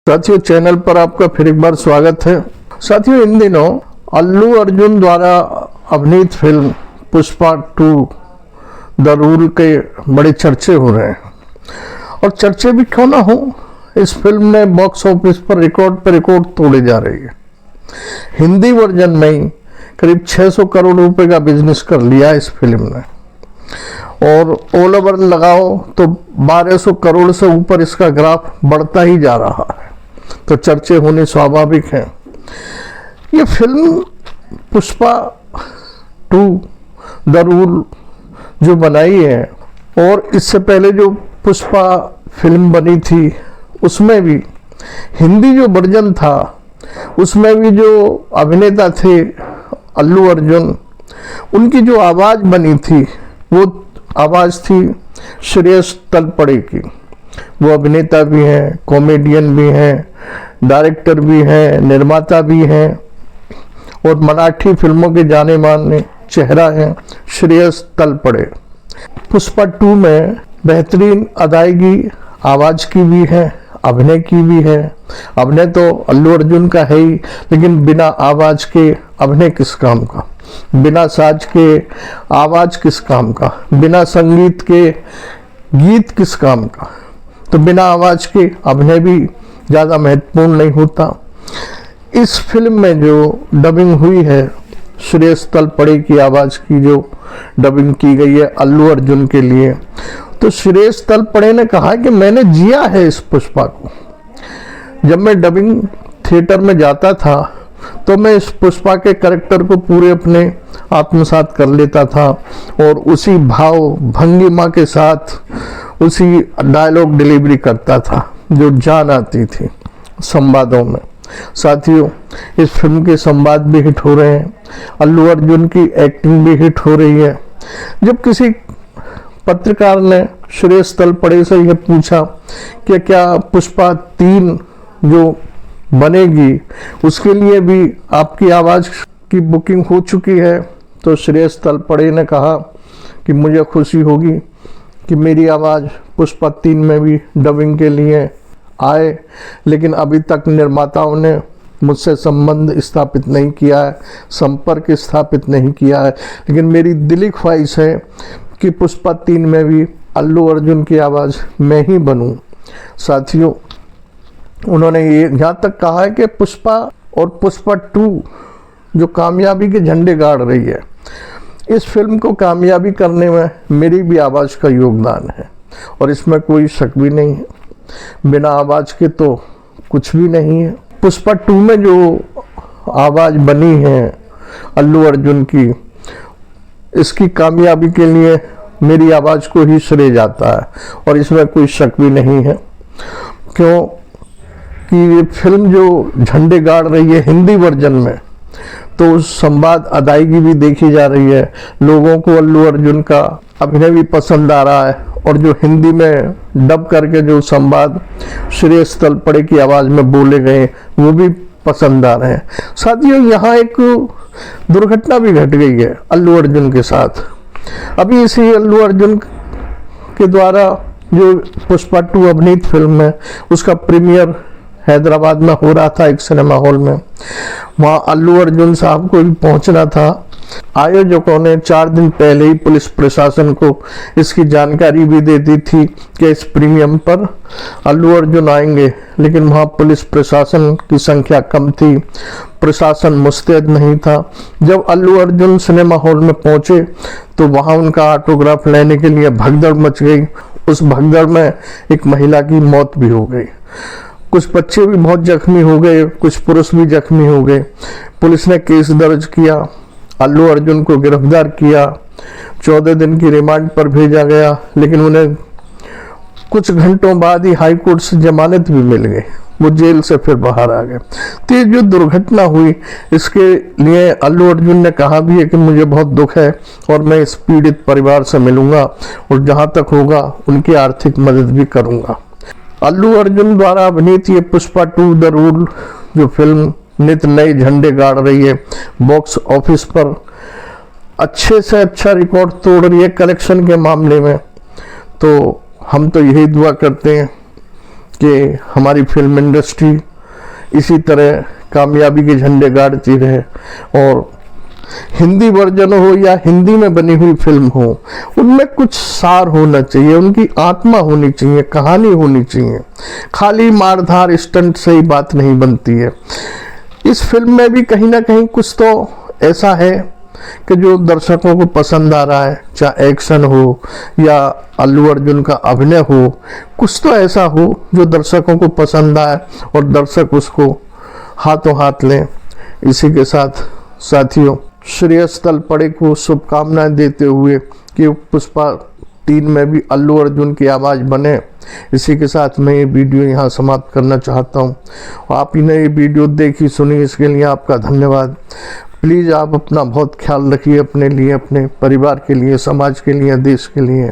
साथियों, चैनल पर आपका फिर एक बार स्वागत है। साथियों, इन दिनों अल्लू अर्जुन द्वारा अभिनीत फिल्म पुष्पा 2 द रूल के बड़े चर्चे हो रहे हैं। और चर्चे भी क्यों ना हो, इस फिल्म ने बॉक्स ऑफिस पर रिकॉर्ड तोड़े जा रही है। हिंदी वर्जन में ही करीब 600 करोड़ रुपए का बिजनेस कर लिया इस फिल्म ने, और ऑल ओवर लगाओ तो 1200 करोड़ से ऊपर इसका ग्राफ बढ़ता ही जा रहा है। तो चर्चे होने स्वाभाविक हैं। ये फिल्म पुष्पा 2 द रूल जो बनाई है, और इससे पहले जो पुष्पा फिल्म बनी थी उसमें भी हिंदी जो वर्जन था उसमें भी जो अभिनेता थे अल्लू अर्जुन, उनकी जो आवाज़ बनी थी वो आवाज़ थी श्रेयस तलपड़े की। वो अभिनेता भी हैं, कॉमेडियन भी हैं, डायरेक्टर भी हैं, निर्माता भी हैं, और मराठी फिल्मों के जाने माने चेहरा हैं श्रेयस तलपड़े। पुष्पा 2 में बेहतरीन अदायगी आवाज़ की भी है, अभिनय की भी है। अभिनय तो अल्लू अर्जुन का है ही, लेकिन बिना आवाज़ के अभिनय किस काम का, बिना साज के आवाज़ किस काम का, बिना संगीत के गीत किस काम का। तो बिना आवाज़ के अभिनय भी ज़्यादा महत्वपूर्ण नहीं होता। इस फिल्म में जो डबिंग हुई है, श्रेयस तलपड़े की आवाज़ की जो डबिंग की गई है अल्लू अर्जुन के लिए, तो श्रेयस तलपड़े ने कहा कि मैंने जिया है इस पुष्पा को। जब मैं डबिंग थिएटर में जाता था तो मैं इस पुष्पा के कैरेक्टर को पूरे अपने आत्मसात कर लेता था, और उसी भाव भंगिमा के साथ उसी डायलॉग डिलीवरी करता था जो जान आती थी संवादों में। साथियों, इस फिल्म के संवाद भी हिट हो रहे हैं, अल्लू अर्जुन की एक्टिंग भी हिट हो रही है। जब किसी पत्रकार ने श्रेयस तलपड़े से यह पूछा कि क्या पुष्पा 3 जो बनेगी उसके लिए भी आपकी आवाज़ की बुकिंग हो चुकी है, तो श्रेयस तलपड़े ने कहा कि मुझे खुशी होगी कि मेरी आवाज़ पुष्पा 3 में भी डबिंग के लिए आए, लेकिन अभी तक निर्माताओं ने मुझसे संबंध स्थापित नहीं किया है, संपर्क स्थापित नहीं किया है। लेकिन मेरी दिली ख्वाहिश है कि पुष्पा 3 में भी अल्लू अर्जुन की आवाज़ मैं ही बनूं। साथियों, उन्होंने ये यहाँ तक कहा है कि पुष्पा और पुष्पा 2 जो कामयाबी के झंडे गाड़ रही है, इस फिल्म को कामयाबी करने में मेरी भी आवाज़ का योगदान है, और इसमें कोई शक भी नहीं है। बिना आवाज़ के तो कुछ भी नहीं है। पुष्पा 2 में जो आवाज़ बनी है अल्लू अर्जुन की, इसकी कामयाबी के लिए मेरी आवाज़ को ही श्रेय जाता है, और इसमें कोई शक भी नहीं है। क्यों कि ये फिल्म जो झंडे गाड़ रही है हिंदी वर्जन में, तो संवाद अदायगी भी देखी जा रही है। लोगों को अल्लू अर्जुन का अभिनय भी पसंद आ रहा है, और जो हिंदी में डब करके जो संवाद श्रेयस तलपड़े की आवाज़ में बोले गए वो भी पसंद आ रहे हैं। साथियों, यहाँ एक दुर्घटना भी घट गई है अल्लू अर्जुन के साथ। अभी इसी अल्लू अर्जुन के द्वारा जो पुष्पा 2 अभिनीत फिल्म है उसका प्रीमियर हैदराबाद में हो रहा था एक सिनेमा हॉल में। वहाँ अल्लू अर्जुन साहब को भी पहुँचना था। आयोजकों ने 4 दिन पहले ही पुलिस प्रशासन को इसकी जानकारी भी दे दी थी कि इस प्रीमियम पर अल्लू अर्जुन आएंगे, लेकिन वहाँ पुलिस प्रशासन की संख्या कम थी, प्रशासन मुस्तैद नहीं था। जब अल्लू अर्जुन सिनेमा हॉल में पहुँचे तो वहाँ उनका ऑटोग्राफ लेने के लिए भगदड़ मच गई। उस भगदड़ में एक महिला की मौत भी हो गई, कुछ बच्चे भी बहुत जख्मी हो गए, कुछ पुरुष भी जख्मी हो गए। पुलिस ने केस दर्ज किया, अल्लू अर्जुन को गिरफ्तार किया, 14 दिन की रिमांड पर भेजा गया, लेकिन उन्हें कुछ घंटों बाद ही हाई कोर्ट से जमानत भी मिल गई, वो जेल से फिर बाहर आ गए। तो ये जो दुर्घटना हुई इसके लिए अल्लू अर्जुन ने कहा भी है कि मुझे बहुत दुख है, और मैं इस पीड़ित परिवार से मिलूंगा, और जहाँ तक होगा उनकी आर्थिक मदद भी करूंगा। अल्लू अर्जुन द्वारा अभिनीत ये पुष्पा 2 द रूल जो फिल्म नित नए झंडे गाड़ रही है, बॉक्स ऑफिस पर अच्छे से अच्छा रिकॉर्ड तोड़ रही है कलेक्शन के मामले में। तो हम तो यही दुआ करते हैं कि हमारी फिल्म इंडस्ट्री इसी तरह कामयाबी के झंडे गाड़ती रहे और हिंदी वर्जन हो या हिंदी में बनी हुई फिल्म हो, उनमें कुछ सार होना चाहिए, उनकी आत्मा होनी चाहिए, कहानी होनी चाहिए। खाली मारधार स्टंट से ही बात नहीं बनती है। इस फिल्म में भी कहीं ना कहीं कुछ तो ऐसा है कि जो दर्शकों को पसंद आ रहा है, चाहे एक्शन हो या अल्लू अर्जुन का अभिनय हो, कुछ तो ऐसा हो जो दर्शकों को पसंद आए और दर्शक उसको हाथों हाथ लें। इसी के साथ साथियों, श्रेयस तलपड़े को शुभकामनाएं देते हुए कि पुष्पा 3 में भी अल्लू अर्जुन की आवाज़ बने, इसी के साथ मैं ये वीडियो यहाँ समाप्त करना चाहता हूँ। आप ही ने ये वीडियो देखी सुनी, इसके लिए आपका धन्यवाद। प्लीज़ आप अपना बहुत ख्याल रखिए, अपने लिए, अपने परिवार के लिए, समाज के लिए, देश के लिए।